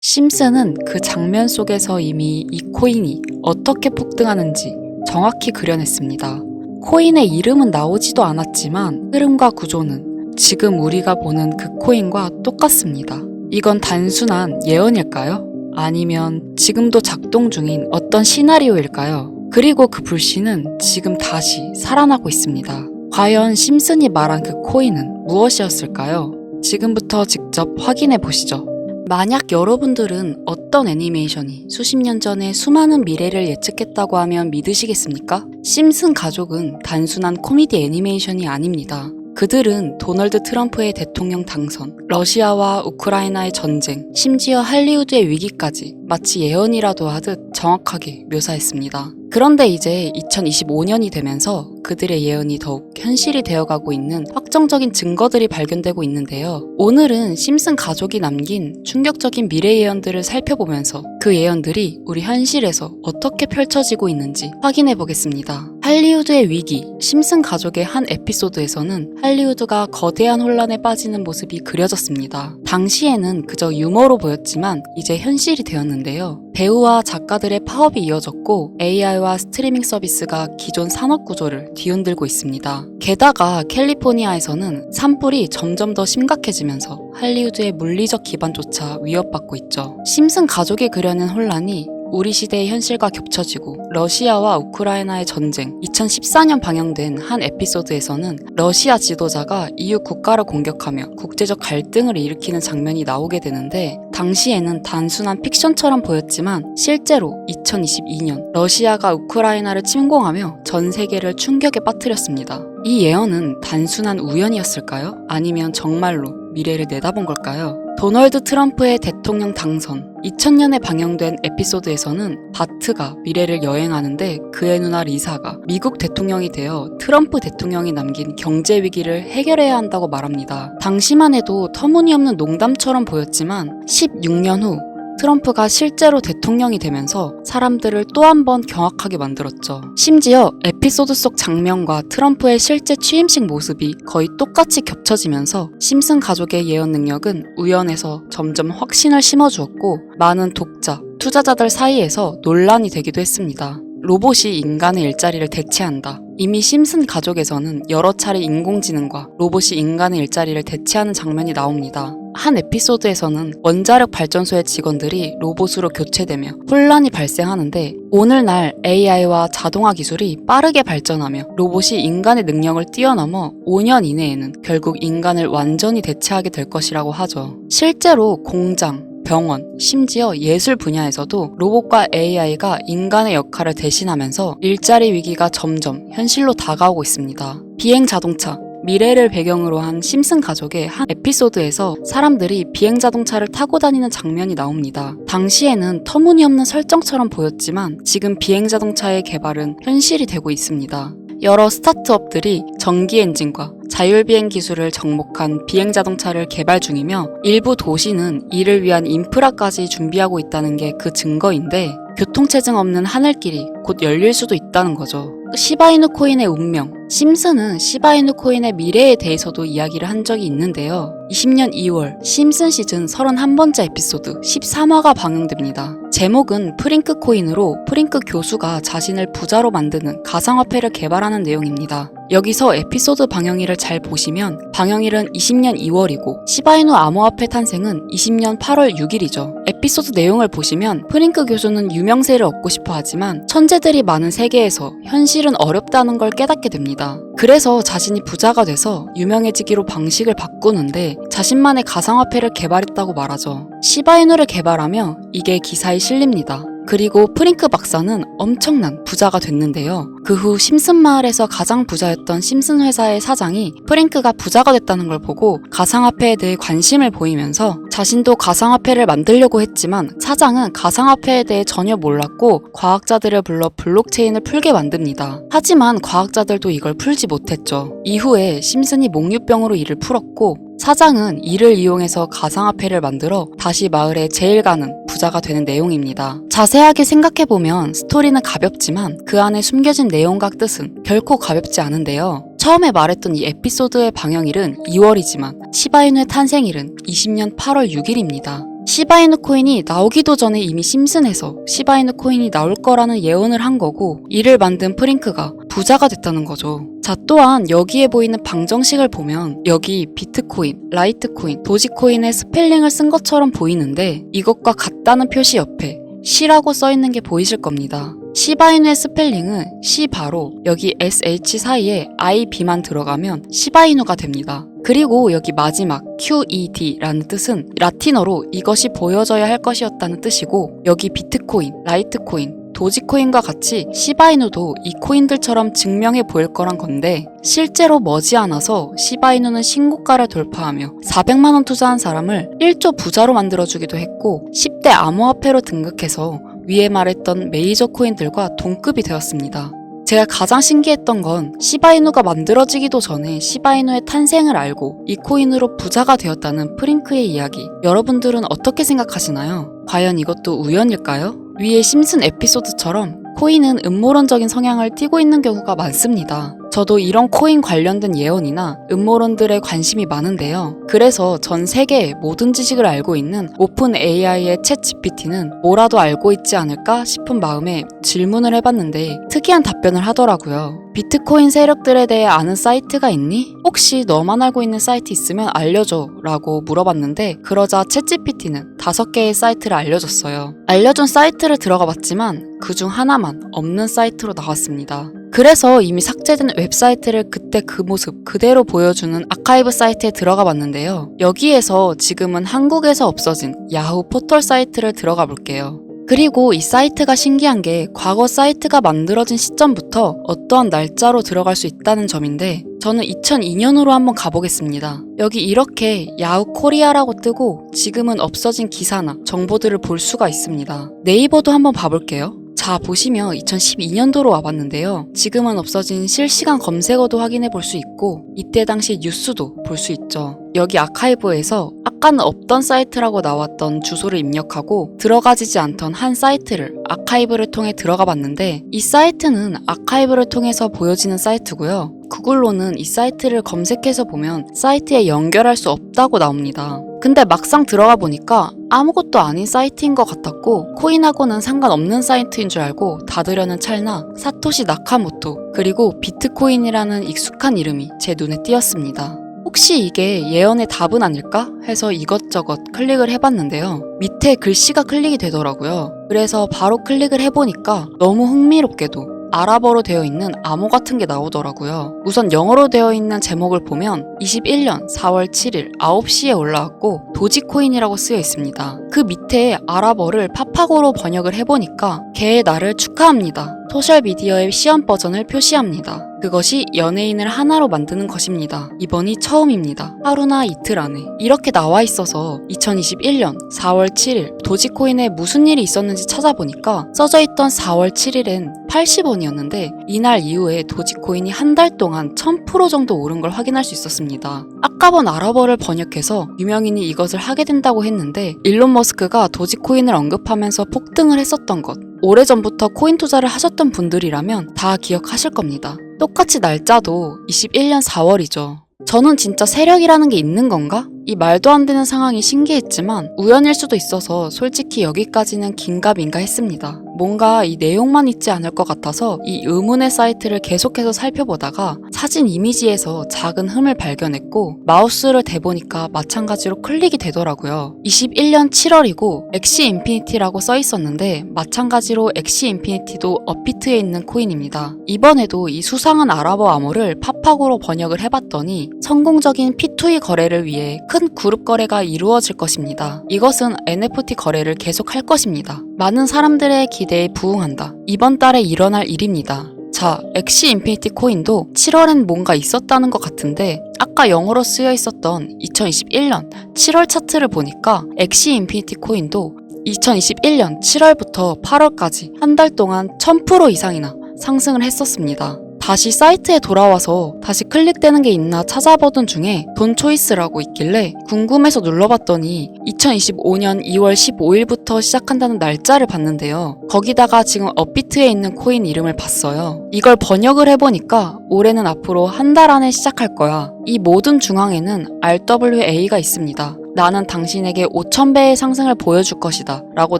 심슨은 그 장면 속에서 이미 이 코인이 어떻게 폭등하는지 정확히 그려냈습니다. 코인의 이름은 나오지도 않았지만 흐름과 구조는 지금 우리가 보는 그 코인과 똑같습니다. 이건 단순한 예언일까요? 아니면 지금도 작동 중인 어떤 시나리오일까요? 그리고 그 불씨는 지금 다시 살아나고 있습니다. 과연 심슨이 말한 그 코인은 무엇이었을까요? 지금부터 직접 확인해 보시죠. 만약 여러분들은 어떤 애니메이션이 수십 년 전에 수많은 미래를 예측했다고 하면 믿으시겠습니까? 심슨 가족은 단순한 코미디 애니메이션이 아닙니다. 그들은 도널드 트럼프의 대통령 당선, 러시아와 우크라이나의 전쟁, 심지어 할리우드의 위기까지 마치 예언이라도 하듯 정확하게 묘사했습니다. 그런데 이제 2025년이 되면서 그들의 예언이 더욱 현실이 되어가고 있는 확정적인 증거들이 발견되고 있는데요. 오늘은 심슨 가족이 남긴 충격적인 미래 예언들을 살펴보면서 그 예언들이 우리 현실에서 어떻게 펼쳐지고 있는지 확인해 보겠습니다. 할리우드의 위기, 심슨 가족의 한 에피소드에서는 할리우드가 거대한 혼란에 빠지는 모습이 그려졌습니다. 당시에는 그저 유머로 보였지만 이제 현실이 되었는데요. 배우와 작가들의 파업이 이어졌고 AI와 스트리밍 서비스가 기존 산업 구조를 뒤흔들고 있습니다. 게다가 캘리포니아에서는 산불이 점점 더 심각해지면서 할리우드의 물리적 기반조차 위협받고 있죠. 심슨 가족이 그려낸 혼란이 우리 시대의 현실과 겹쳐지고 러시아와 우크라이나의 전쟁, 2014년 방영된 한 에피소드에서는 러시아 지도자가 EU 국가를 공격하며 국제적 갈등을 일으키는 장면이 나오게 되는데 당시에는 단순한 픽션처럼 보였지만 실제로 2022년 러시아가 우크라이나를 침공하며 전 세계를 충격에 빠뜨렸습니다. 이 예언은 단순한 우연이었을까요? 아니면 정말로 미래를 내다본 걸까요? 도널드 트럼프의 대통령 당선, 2000년에 방영된 에피소드에서는 바트가 미래를 여행하는데 그의 누나 리사가 미국 대통령이 되어 트럼프 대통령이 남긴 경제 위기를 해결해야 한다고 말합니다. 당시만 해도 터무니없는 농담처럼 보였지만 16년 후 트럼프가 실제로 대통령이 되면서 사람들을 또 한 번 경악하게 만들었죠. 심지어 에피소드 속 장면과 트럼프의 실제 취임식 모습이 거의 똑같이 겹쳐지면서 심슨 가족의 예언 능력은 우연에서 점점 확신을 심어주었고 많은 독자, 투자자들 사이에서 논란이 되기도 했습니다. 로봇이 인간의 일자리를 대체한다. 이미 심슨 가족에서는 여러 차례 인공지능과 로봇이 인간의 일자리를 대체하는 장면이 나옵니다. 한 에피소드에서는 원자력 발전소의 직원들이 로봇으로 교체되며 혼란이 발생하는데 오늘날 AI와 자동화 기술이 빠르게 발전하며 로봇이 인간의 능력을 뛰어넘어 5년 이내에는 결국 인간을 완전히 대체하게 될 것이라고 하죠. 실제로 공장, 병원, 심지어 예술 분야에서도 로봇과 AI가 인간의 역할을 대신하면서 일자리 위기가 점점 현실로 다가오고 있습니다. 비행 자동차, 미래를 배경으로 한 심슨 가족의 한 에피소드에서 사람들이 비행 자동차를 타고 다니는 장면이 나옵니다. 당시에는 터무니없는 설정처럼 보였지만 지금 비행 자동차의 개발은 현실이 되고 있습니다. 여러 스타트업들이 전기 엔진과 자율비행 기술을 접목한 비행 자동차를 개발 중이며 일부 도시는 이를 위한 인프라까지 준비하고 있다는 게 그 증거인데 교통체증 없는 하늘길이 곧 열릴 수도 있다는 거죠. 시바이누 코인의 운명, 심슨은 시바이누 코인의 미래에 대해서도 이야기를 한 적이 있는데요. 20년 2월 심슨 시즌 31번째 에피소드 13화가 방영됩니다. 제목은 프링크 코인으로 프링크 교수가 자신을 부자로 만드는 가상화폐를 개발하는 내용입니다. 여기서 에피소드 방영일을 잘 보시면 방영일은 20년 2월이고 시바이누 암호화폐 탄생은 20년 8월 6일이죠. 에피소드 내용을 보시면 프링크 교수는 유명세를 얻고 싶어 하지만 천재들이 많은 세계에서 현실은 어렵다는 걸 깨닫게 됩니다. 그래서 자신이 부자가 돼서 유명해지기로 방식을 바꾸는데 자신만의 가상화폐를 개발했다고 말하죠. 시바이누를 개발하며 이게 기사에 실립니다. 그리고 프링크 박사는 엄청난 부자가 됐는데요. 그 후 심슨 마을에서 가장 부자였던 심슨 회사의 사장이 프링크가 부자가 됐다는 걸 보고 가상화폐에 대해 관심을 보이면서 자신도 가상화폐를 만들려고 했지만 사장은 가상화폐에 대해 전혀 몰랐고 과학자들을 불러 블록체인을 풀게 만듭니다. 하지만 과학자들도 이걸 풀지 못했죠. 이후에 심슨이 몽유병으로 이를 풀었고 사장은 이를 이용해서 가상화폐를 만들어 다시 마을의 제일 가는 부자가 되는 내용입니다. 자세하게 생각해보면 스토리는 가볍지만 그 안에 숨겨진 내용과 뜻은 결코 가볍지 않은데요. 처음에 말했던 이 에피소드의 방영일은 2월이지만 시바이누의 탄생일은 20년 8월 6일입니다. 시바이누 코인이 나오기도 전에 이미 심슨에서 시바이누 코인이 나올 거라는 예언을 한 거고, 이를 만든 프링크가 부자가 됐다는 거죠. 자, 또한 여기에 보이는 방정식을 보면 여기 비트코인, 라이트코인, 도지코인의 스펠링을 쓴 것처럼 보이는데, 이것과 같다는 표시 옆에 C라고 써있는 게 보이실 겁니다. 시바이누의 스펠링은 C 바로 여기 SH 사이에 IB만 들어가면 시바이누가 됩니다. 그리고 여기 마지막 QED라는 뜻은 라틴어로 이것이 보여져야 할 것이었다는 뜻이고, 여기 비트코인, 라이트코인, 도지코인과 같이 시바이누도 이 코인들처럼 증명해 보일 거란 건데, 실제로 머지않아서 시바이누는 신고가를 돌파하며 400만 원 투자한 사람을 1조 부자로 만들어주기도 했고, 10대 암호화폐로 등극해서 위에 말했던 메이저 코인들과 동급이 되었습니다. 제가 가장 신기했던 건 시바이누가 만들어지기도 전에 시바이누의 탄생을 알고 이 코인으로 부자가 되었다는 프링크의 이야기. 여러분들은 어떻게 생각하시나요? 과연 이것도 우연일까요? 위의 심슨 에피소드처럼 코인은 음모론적인 성향을 띠고 있는 경우가 많습니다. 저도 이런 코인 관련된 예언이나 음모론들에 관심이 많은데요. 그래서 전 세계의 모든 지식을 알고 있는 오픈 AI의 챗 GPT는 뭐라도 알고 있지 않을까 싶은 마음에 질문을 해봤는데 특이한 답변을 하더라고요. 비트코인 세력들에 대해 아는 사이트가 있니? 혹시 너만 알고 있는 사이트 있으면 알려줘 라고 물어봤는데, 그러자 챗 GPT는 5개의 사이트를 알려줬어요. 알려준 사이트를 들어가 봤지만 그중 하나만 없는 사이트로 나왔습니다. 그래서 이미 삭제된 웹사이트를 그때 그 모습 그대로 보여주는 아카이브 사이트에 들어가 봤는데요. 여기에서 지금은 한국에서 없어진 야후 포털 사이트를 들어가 볼게요. 그리고 이 사이트가 신기한 게 과거 사이트가 만들어진 시점부터 어떠한 날짜로 들어갈 수 있다는 점인데, 저는 2002년으로 한번 가보겠습니다. 여기 이렇게 야후 코리아라고 뜨고 지금은 없어진 기사나 정보들을 볼 수가 있습니다. 네이버도 한번 봐볼게요. 자, 보시면 2012년도로 와봤는데요. 지금은 없어진 실시간 검색어도 확인해 볼 수 있고, 이때 당시 뉴스도 볼 수 있죠. 여기 아카이브에서 아까는 없던 사이트라고 나왔던 주소를 입력하고 들어가지지 않던 한 사이트를 아카이브를 통해 들어가 봤는데, 이 사이트는 아카이브를 통해서 보여지는 사이트고요. 구글로는 이 사이트를 검색해서 보면 사이트에 연결할 수 없다고 나옵니다. 근데 막상 들어가 보니까 아무것도 아닌 사이트인 것 같았고, 코인하고는 상관없는 사이트인 줄 알고 닫으려는 찰나 사토시 나카모토 그리고 비트코인이라는 익숙한 이름이 제 눈에 띄었습니다. 혹시 이게 예언의 답은 아닐까 해서 이것저것 클릭을 해봤는데요. 밑에 글씨가 클릭이 되더라고요. 그래서 바로 클릭을 해보니까 너무 흥미롭게도 아랍어로 되어 있는 암호 같은 게 나오더라고요. 우선 영어로 되어 있는 제목을 보면 21년 4월 7일 9시에 올라왔고 도지코인이라고 쓰여 있습니다. 그 밑에 아랍어를 파파고로 번역을 해보니까 개의 날을 축하합니다. 소셜미디어의 시험 버전을 표시합니다. 그것이 연예인을 하나로 만드는 것입니다. 이번이 처음입니다. 하루나 이틀 안에. 이렇게 나와 있어서 2021년 4월 7일 도지코인에 무슨 일이 있었는지 찾아보니까 써져 있던 4월 7일엔 80원이었는데 이날 이후에 도지코인이 한 달 동안 1000% 정도 오른 걸 확인할 수 있었습니다. 아까 본 아랍어를 번역해서 유명인이 이것을 하게 된다고 했는데, 일론 머스크가 도지코인을 언급하면서 폭등을 했었던 것, 오래전부터 코인 투자를 하셨던 분들이라면 다 기억하실 겁니다. 똑같이 날짜도 21년 4월이죠. 저는 진짜 세력이라는 게 있는 건가? 이 말도 안 되는 상황이 신기했지만 우연일 수도 있어서 솔직히 여기까지는 긴가민가 했습니다. 뭔가 이 내용만 있지 않을 것 같아서 이 의문의 사이트를 계속해서 살펴보다가 사진 이미지에서 작은 흠을 발견했고 마우스를 대보니까 마찬가지로 클릭이 되더라고요. 21년 7월이고 엑시 인피니티라고 써 있었는데 마찬가지로 엑시 인피니티도 업비트에 있는 코인입니다. 이번에도 이 수상한 아랍어 암호를 파파고로 번역을 해봤더니 성공적인 P2E 거래를 위해 큰 그룹 거래가 이루어질 것입니다. 이것은 NFT 거래를 계속할 것입니다. 많은 사람들의 기대에 부응한다. 이번 달에 일어날 일입니다. 자, 엑시 인피니티 코인도 7월엔 뭔가 있었다는 것 같은데 아까 영어로 쓰여 있었던 2021년 7월 차트를 보니까 엑시 인피니티 코인도 2021년 7월부터 8월까지 한 달 동안 1000% 이상이나 상승을 했었습니다. 다시 사이트에 돌아와서 다시 클릭되는 게 있나 찾아보던 중에 돈 초이스라고 있길래 궁금해서 눌러봤더니 2025년 2월 15일부터 시작한다는 날짜를 봤는데요. 거기다가 지금 업비트에 있는 코인 이름을 봤어요. 이걸 번역을 해보니까 올해는 앞으로 한 달 안에 시작할 거야. 이 모든 중앙에는 RWA가 있습니다. 나는 당신에게 5,000배의 상승을 보여줄 것이다 라고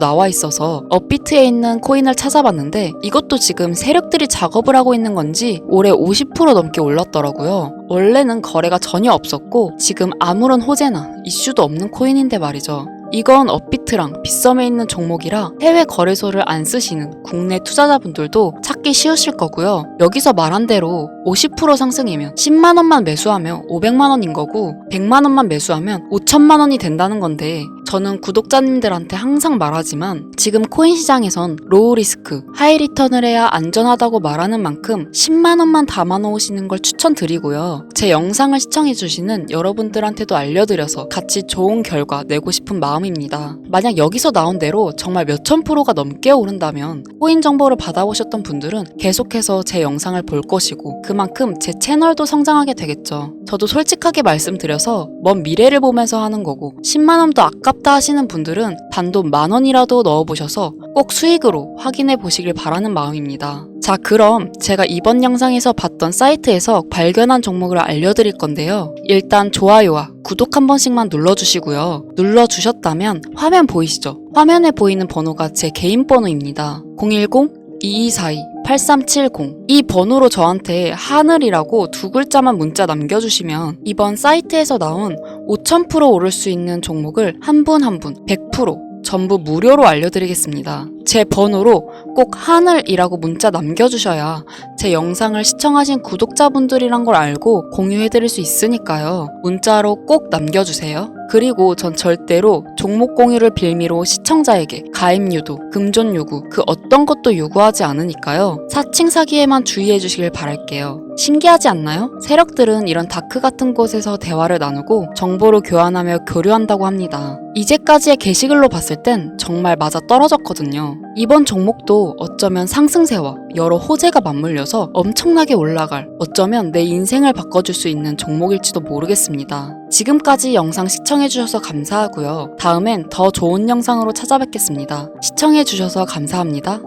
나와 있어서 업비트에 있는 코인을 찾아봤는데 이것도 지금 세력들이 작업을 하고 있는 건지 올해 50% 넘게 올랐더라고요. 원래는 거래가 전혀 없었고 지금 아무런 호재나 이슈도 없는 코인인데 말이죠. 이건 업비트랑 빗썸에 있는 종목이라 해외 거래소를 안 쓰시는 국내 투자자분들도 찾기 쉬우실 거고요. 여기서 말한 대로 50% 상승이면 10만 원만 매수하면 500만 원인 거고 100만 원만 매수하면 5천만 원이 된다는 건데 저는 구독자님들한테 항상 말하지만 지금 코인 시장에선 로우 리스크, 하이 리턴을 해야 안전하다고 말하는 만큼 10만 원만 담아 놓으시는 걸 추천드리고요. 제 영상을 시청해주시는 여러분들한테도 알려드려서 같이 좋은 결과 내고 싶은 마음입니다. 만약 여기서 나온 대로 정말 몇천 프로가 넘게 오른다면 코인 정보를 받아보셨던 분들은 계속해서 제 영상을 볼 것이고 그만큼 제 채널도 성장하게 되겠죠. 저도 솔직하게 말씀드려서 먼 미래를 보면서 하는 거고 10만 원도 아깝다 하시는 분들은 단돈 10,000원이라도 넣어보셔서 꼭 수익으로 확인해 보시길 바라는 마음입니다. 자, 그럼 제가 이번 영상에서 봤던 사이트에서 발견한 종목을 알려드릴 건데요. 일단 좋아요와 구독 한 번씩만 눌러주시고요. 눌러주셨다면 화면 보이시죠? 화면에 보이는 번호가 제 개인 번호입니다. 010-2242-8370 이 번호로 저한테 하늘이라고 두 글자만 문자 남겨주시면 이번 사이트에서 나온 5,000% 오를 수 있는 종목을 한 분 한 분 100% 전부 무료로 알려드리겠습니다. 제 번호로 꼭 하늘이라고 문자 남겨주셔야 제 영상을 시청하신 구독자분들이란 걸 알고 공유해드릴 수 있으니까요. 문자로 꼭 남겨주세요. 그리고 전 절대로 종목 공유를 빌미로 시청자에게 가입 유도, 금전 요구 그 어떤 것도 요구하지 않으니까요. 사칭 사기에만 주의해 주시길 바랄게요. 신기하지 않나요? 세력들은 이런 다크 같은 곳에서 대화를 나누고 정보를 교환하며 교류한다고 합니다. 이제까지의 게시글로 봤을 땐 정말 맞아 떨어졌거든요. 이번 종목도 어쩌면 상승세와 여러 호재가 맞물려서 엄청나게 올라갈, 어쩌면 내 인생을 바꿔줄 수 있는 종목일지도 모르겠습니다. 지금까지 영상 시청해주셔서 감사하고요. 다음엔 더 좋은 영상으로 찾아뵙겠습니다. 시청해주셔서 감사합니다.